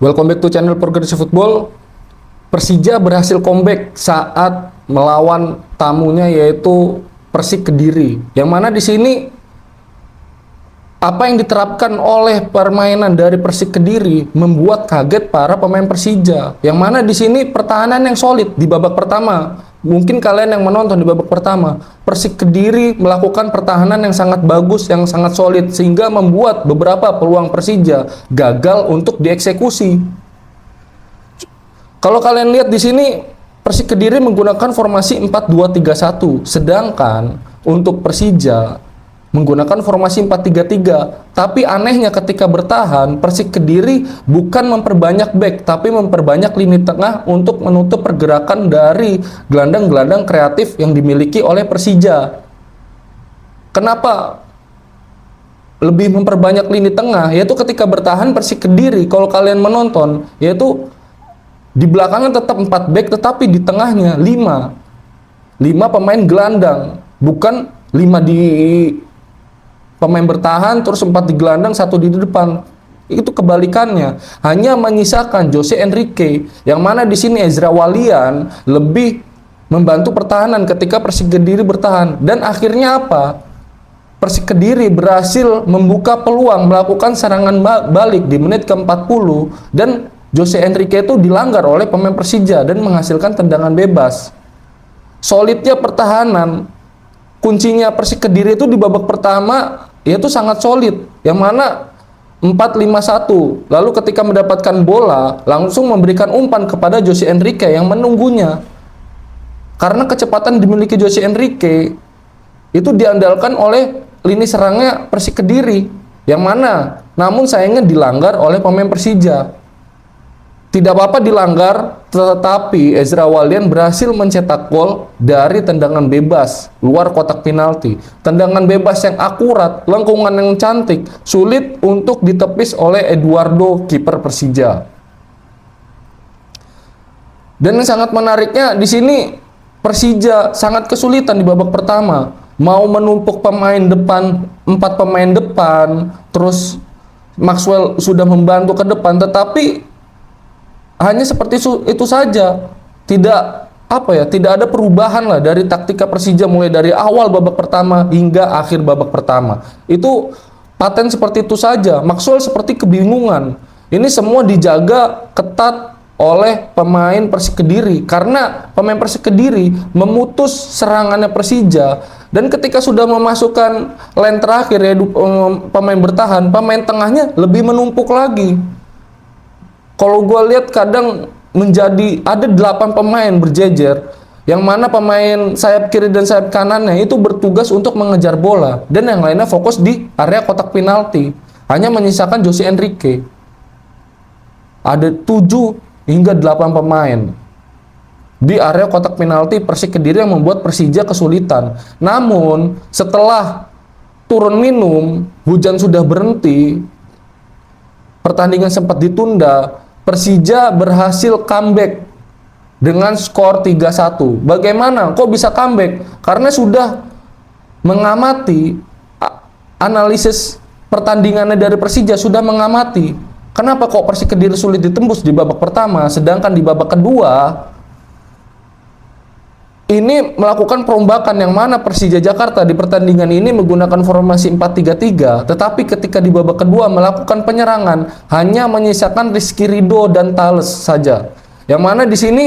Welcome back to channel Progressive Football. Persija berhasil comeback saat melawan tamunya yaitu Persik Kediri. Yang mana di sini apa yang diterapkan oleh permainan dari Persik Kediri membuat kaget para pemain Persija. Yang mana di sini pertahanan yang solid di babak pertama. Mungkin kalian yang menonton di babak pertama, Persik Kediri melakukan pertahanan yang sangat bagus, yang sangat solid, sehingga membuat beberapa peluang Persija gagal untuk dieksekusi. Kalau kalian lihat di sini, Persik Kediri menggunakan formasi 4-2-3-1, sedangkan untuk Persija menggunakan formasi 4-3-3. Tapi anehnya ketika bertahan, Persik Kediri bukan memperbanyak back, tapi memperbanyak lini tengah untuk menutup pergerakan dari gelandang-gelandang kreatif yang dimiliki oleh Persija. Kenapa lebih memperbanyak lini tengah? Yaitu ketika bertahan Persik Kediri, kalau kalian menonton, yaitu di belakangnya tetap 4 back, tetapi di tengahnya 5 pemain gelandang, bukan 5 di pemain bertahan, terus 4 di gelandang, 1 di depan. Itu kebalikannya. Hanya menyisakan Jose Enrique, yang mana di sini Ezra Walian lebih membantu pertahanan ketika Persik Kediri bertahan. Dan akhirnya apa? Persik Kediri berhasil membuka peluang melakukan serangan balik di menit ke-40 dan Jose Enrique itu dilanggar oleh pemain Persija dan menghasilkan tendangan bebas. Solidnya pertahanan, kuncinya Persik Kediri itu di babak pertama yaitu sangat solid, yang mana 4-5-1. Lalu ketika mendapatkan bola langsung memberikan umpan kepada Jose Enrique yang menunggunya. Karena kecepatan dimiliki Jose Enrique itu diandalkan oleh lini serangnya Persik Kediri, yang mana namun sayangnya dilanggar oleh pemain Persija. Tidak apa-apa dilanggar, tetapi Ezra Walian berhasil mencetak gol dari tendangan bebas luar kotak penalti. Tendangan bebas yang akurat, lengkungan yang cantik, sulit untuk ditepis oleh Eduardo, kiper Persija. Dan yang sangat menariknya di sini Persija sangat kesulitan di babak pertama. Mau menumpuk pemain depan, 4 pemain depan, terus Maxwell sudah membantu ke depan, tetapi hanya seperti itu saja, tidak ada perubahan lah dari taktika Persija mulai dari awal babak pertama hingga akhir babak pertama. Itu paten seperti itu saja. Maxwell seperti kebingungan. Ini semua dijaga ketat oleh pemain Persik Kediri karena pemain Persik Kediri memutus serangannya Persija, dan ketika sudah memasukkan line terakhir ya pemain bertahan, pemain tengahnya lebih menumpuk lagi. Kalau gue lihat kadang menjadi ada 8 pemain berjejer, yang mana pemain sayap kiri dan sayap kanannya itu bertugas untuk mengejar bola, dan yang lainnya fokus di area kotak penalti. Hanya menyisakan Jose Enrique. Ada 7 hingga 8 pemain di area kotak penalti Persik Kediri yang membuat Persija kesulitan. Namun setelah turun minum, hujan sudah berhenti, pertandingan sempat ditunda, Persija berhasil comeback dengan skor 3-1. Bagaimana? Kok bisa comeback? Karena sudah mengamati analisis pertandingannya dari Persija, sudah mengamati kenapa kok Persik Kediri sulit ditembus di babak pertama, sedangkan di babak kedua ini melakukan perombakan, yang mana Persija Jakarta di pertandingan ini menggunakan formasi 4-3-3, tetapi ketika di babak kedua melakukan penyerangan hanya menyisakan Rizky Ridho dan Thales saja. Yang mana di sini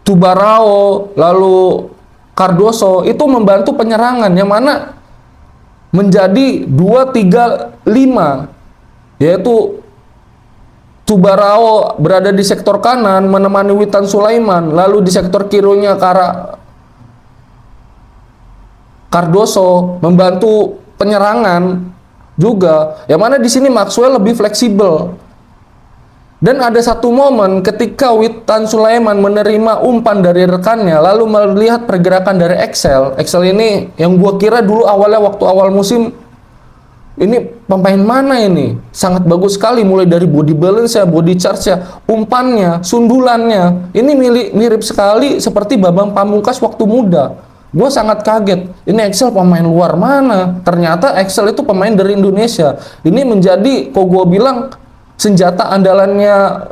Tubarao lalu Cardoso itu membantu penyerangan, yang mana menjadi 2-3-5, yaitu Tubarao berada di sektor kanan menemani Witan Sulaiman, lalu di sektor kirinya Cardoso membantu penyerangan juga, yang mana di sini Maxwell lebih fleksibel. Dan ada satu momen ketika Witan Sulaiman menerima umpan dari rekannya lalu melihat pergerakan dari Excel ini yang gua kira dulu awalnya waktu awal musim, ini pemain mana ini? Sangat bagus sekali, mulai dari body balance ya, body charge ya, umpannya, sundulannya. Ini mirip sekali seperti Bambang Pamungkas waktu muda. Gue sangat kaget. Ini Axel pemain luar mana? Ternyata Axel itu pemain dari Indonesia. Ini menjadi, kok gue bilang, senjata andalannya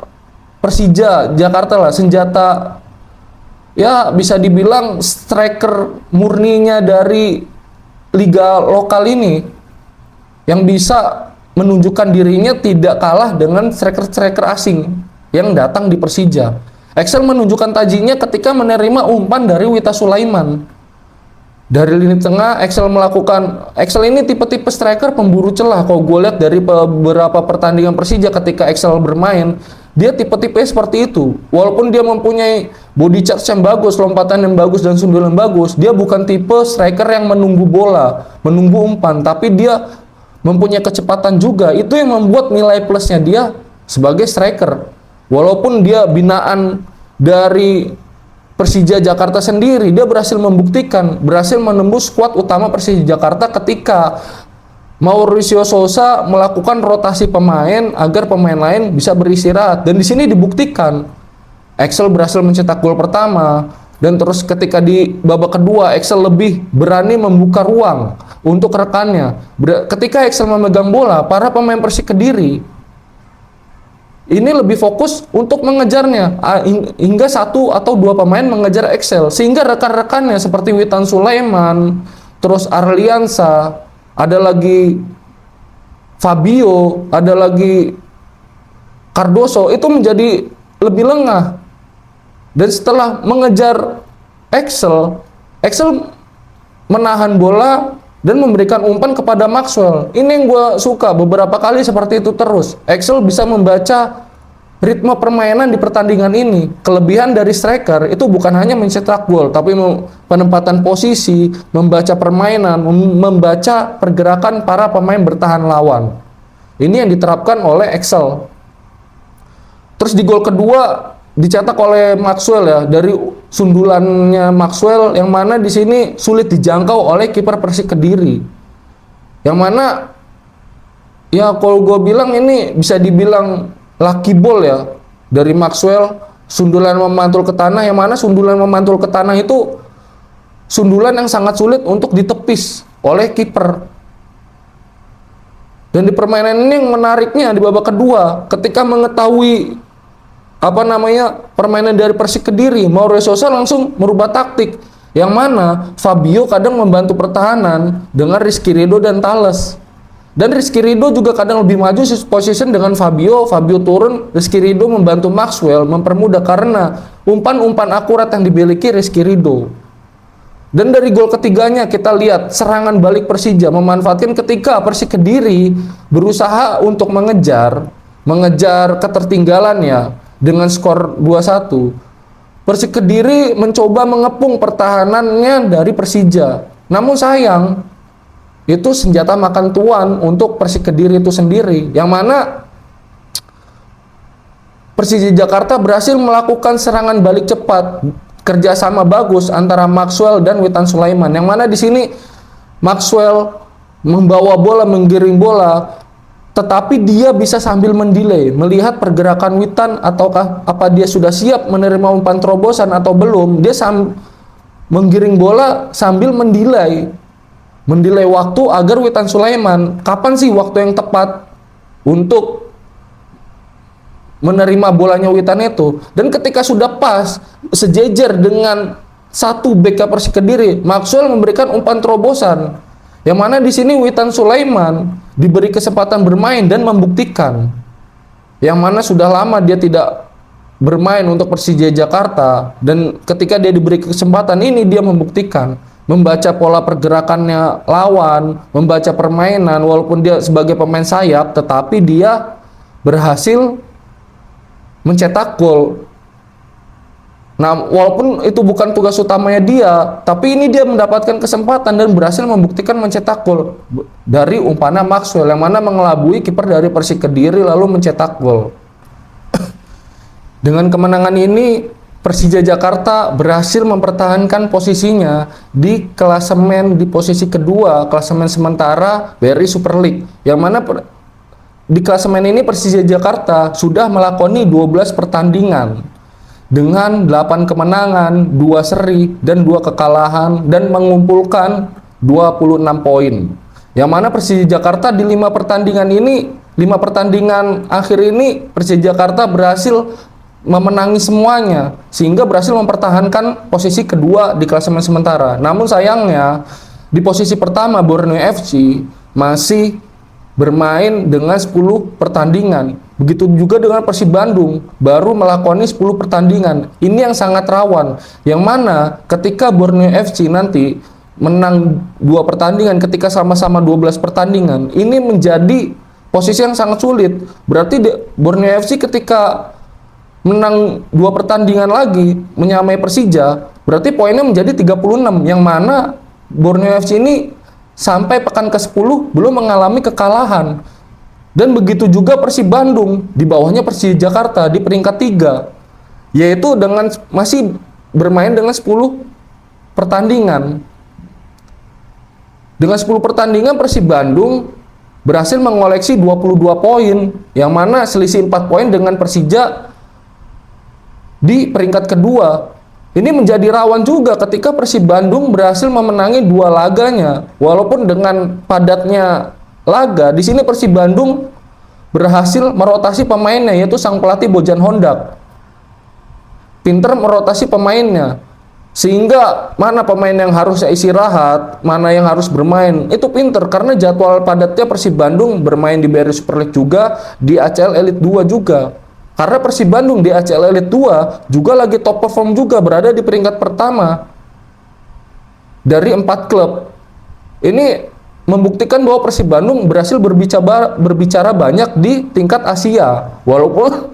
Persija Jakarta lah. Senjata, ya bisa dibilang striker murninya dari liga lokal ini, yang bisa menunjukkan dirinya tidak kalah dengan striker-striker asing yang datang di Persija. Axel menunjukkan tajinya ketika menerima umpan dari Wita Sulaiman. Dari lini tengah, Axel ini tipe-tipe striker pemburu celah. Kalau gue lihat dari beberapa pertandingan Persija ketika Axel bermain, dia tipe-tipe seperti itu. Walaupun dia mempunyai body charge yang bagus, lompatan yang bagus, dan sundulan bagus, dia bukan tipe striker yang menunggu bola, menunggu umpan, tapi dia mempunyai kecepatan juga. Itu yang membuat nilai plusnya dia sebagai striker. Walaupun dia binaan dari Persija Jakarta sendiri, dia berhasil membuktikan, berhasil menembus skuad utama Persija Jakarta ketika Mauricio Sousa melakukan rotasi pemain agar pemain lain bisa beristirahat. Dan di sini dibuktikan Axel berhasil mencetak gol pertama, dan terus ketika di babak kedua Axel lebih berani membuka ruang untuk rekannya. Ketika Axel memegang bola, para pemain Persik Kediri ini lebih fokus untuk mengejarnya, hingga 1 atau 2 pemain mengejar Axel, sehingga rekan-rekannya seperti Witan Sulaiman, terus Arliansa, ada lagi Fabio, ada lagi Cardoso, itu menjadi lebih lengah. Dan setelah mengejar Axel menahan bola dan memberikan umpan kepada Maxwell. Ini yang gue suka, beberapa kali seperti itu terus. Axel bisa membaca ritme permainan di pertandingan ini. Kelebihan dari striker itu bukan hanya mencetak gol, tapi penempatan posisi, membaca permainan, membaca pergerakan para pemain bertahan lawan. Ini yang diterapkan oleh Axel. Terus di gol kedua dicetak oleh Maxwell, ya, dari sundulannya Maxwell, yang mana di sini sulit dijangkau oleh kiper Persik Kediri. Yang mana, ya kalau gue bilang ini bisa dibilang lucky ball ya dari Maxwell, sundulan memantul ke tanah, yang mana sundulan memantul ke tanah itu sundulan yang sangat sulit untuk ditepis oleh kiper. Dan di permainan ini yang menariknya di babak kedua, ketika mengetahui permainan dari Persik Kediri, Mauricio Sousa langsung merubah taktik, yang mana Fabio kadang membantu pertahanan dengan Rizky Ridho dan Thales, dan Rizky Ridho juga kadang lebih maju position dengan Fabio turun, Rizky Ridho membantu Maxwell, mempermudah karena umpan-umpan akurat yang dimiliki Rizky Ridho. Dan dari gol ketiganya kita lihat serangan balik Persija memanfaatkan ketika Persik Kediri berusaha untuk mengejar ketertinggalannya dengan skor 2-1. Persik Kediri mencoba mengepung pertahanannya dari Persija. Namun sayang, itu senjata makan tuan untuk Persik Kediri itu sendiri, yang mana Persija Jakarta berhasil melakukan serangan balik cepat, kerjasama bagus antara Maxwell dan Witan Sulaiman, yang mana di sini Maxwell membawa bola, menggiring bola, tetapi dia bisa sambil mendelay, melihat pergerakan Witan, ataukah apa dia sudah siap menerima umpan terobosan atau belum. Dia menggiring bola sambil mendelay waktu agar Witan Sulaiman, kapan sih waktu yang tepat untuk menerima bolanya Witan itu. Dan ketika sudah pas, sejejer dengan satu bek Persik Kediri, Maxwell memberikan umpan terobosan, yang mana di sini Witan Sulaiman diberi kesempatan bermain dan membuktikan, yang mana sudah lama dia tidak bermain untuk Persija Jakarta, dan ketika dia diberi kesempatan ini dia membuktikan, membaca pola pergerakannya lawan, membaca permainan. Walaupun dia sebagai pemain sayap, tetapi dia berhasil mencetak gol. Nah, walaupun itu bukan tugas utamanya dia, tapi ini dia mendapatkan kesempatan dan berhasil membuktikan mencetak gol dari umpannya Maxwell, yang mana mengelabui kiper dari Persik Kediri lalu mencetak gol. Dengan kemenangan ini, Persija Jakarta berhasil mempertahankan posisinya di klasemen, di posisi kedua klasemen sementara BRI Super League, yang mana di klasemen ini Persija Jakarta sudah melakoni 12 pertandingan. dengan 8 kemenangan, 2 seri, dan 2 kekalahan, dan mengumpulkan 26 poin. Yang mana Persija Jakarta di 5 pertandingan ini, 5 pertandingan akhir ini, Persija Jakarta berhasil memenangi semuanya, sehingga berhasil mempertahankan posisi kedua di klasemen sementara. Namun sayangnya, di posisi pertama Borneo FC masih bermain dengan 10 pertandingan. Begitu juga dengan Persib Bandung, baru melakoni 10 pertandingan. Ini yang sangat rawan, yang mana ketika Borneo FC nanti menang 2 pertandingan ketika sama-sama 12 pertandingan, ini menjadi posisi yang sangat sulit. Berarti Borneo FC ketika menang 2 pertandingan lagi menyamai Persija, berarti poinnya menjadi 36, yang mana Borneo FC ini sampai pekan ke-10 belum mengalami kekalahan. Dan begitu juga Persib Bandung, di bawahnya Persija Jakarta di peringkat 3, yaitu dengan masih bermain dengan 10 pertandingan. Dengan 10 pertandingan Persib Bandung berhasil mengoleksi 22 poin, yang mana selisih 4 poin dengan Persija di peringkat kedua. Ini menjadi rawan juga ketika Persib Bandung berhasil memenangi 2 laganya. Walaupun dengan padatnya laga, di sini Persib Bandung berhasil merotasi pemainnya, yaitu sang pelatih Bojan Hondak. Pinter merotasi pemainnya, sehingga mana pemain yang harus istirahat, mana yang harus bermain, itu pinter, karena jadwal padatnya Persib Bandung bermain di BRI Super League juga, di ACL Elite 2 juga. Karena Persib Bandung di ACL Elite 2 juga lagi top perform juga, berada di peringkat pertama dari 4 klub. Ini membuktikan bahwa Persib Bandung berhasil berbicara banyak di tingkat Asia, walaupun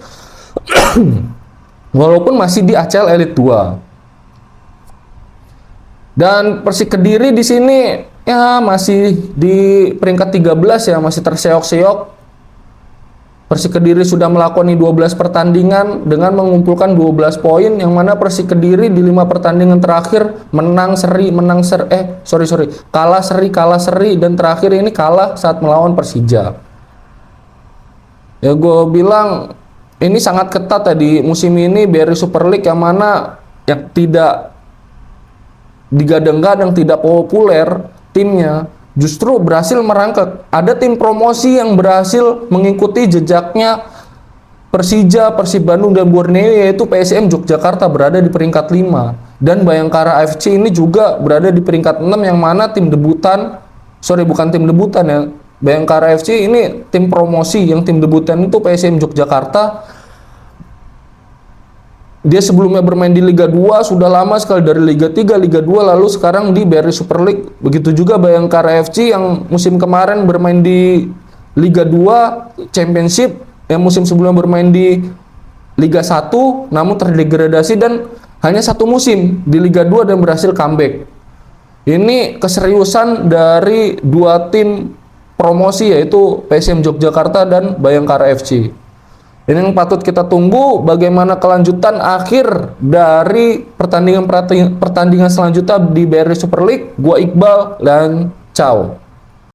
walaupun masih di ACL Elite 2. Dan Persik Kediri di sini ya masih di peringkat 13 ya, masih terseok-seok. Persik Kediri sudah melakoni 12 pertandingan dengan mengumpulkan 12 poin, yang mana Persik Kediri di 5 pertandingan terakhir kalah seri, dan terakhir ini kalah saat melawan Persija. Ya gue bilang ini sangat ketat ya di musim ini BRI Super League, yang mana yang tidak digadang-gadang, tidak populer timnya, justru berhasil merangkak. Ada tim promosi yang berhasil mengikuti jejaknya Persija, Persib Bandung, dan Borneo, yaitu PSM Yogyakarta berada di peringkat 5. Dan Bayangkara FC ini juga berada di peringkat 6, yang mana tim debutan, Bayangkara FC ini tim promosi, yang tim debutan itu PSM Yogyakarta. Dia sebelumnya bermain di Liga 2, sudah lama sekali dari Liga 3, Liga 2, lalu sekarang di BRI Super League. Begitu juga Bayangkara FC yang musim kemarin bermain di Liga 2 Championship, yang musim sebelumnya bermain di Liga 1 namun terdegradasi dan hanya 1 musim di Liga 2 dan berhasil comeback. Ini keseriusan dari 2 tim promosi, yaitu PSM Yogyakarta dan Bayangkara FC. Ini yang patut kita tunggu, bagaimana kelanjutan akhir dari pertandingan selanjutnya di BRI Super League. Gua Iqbal dan ciao.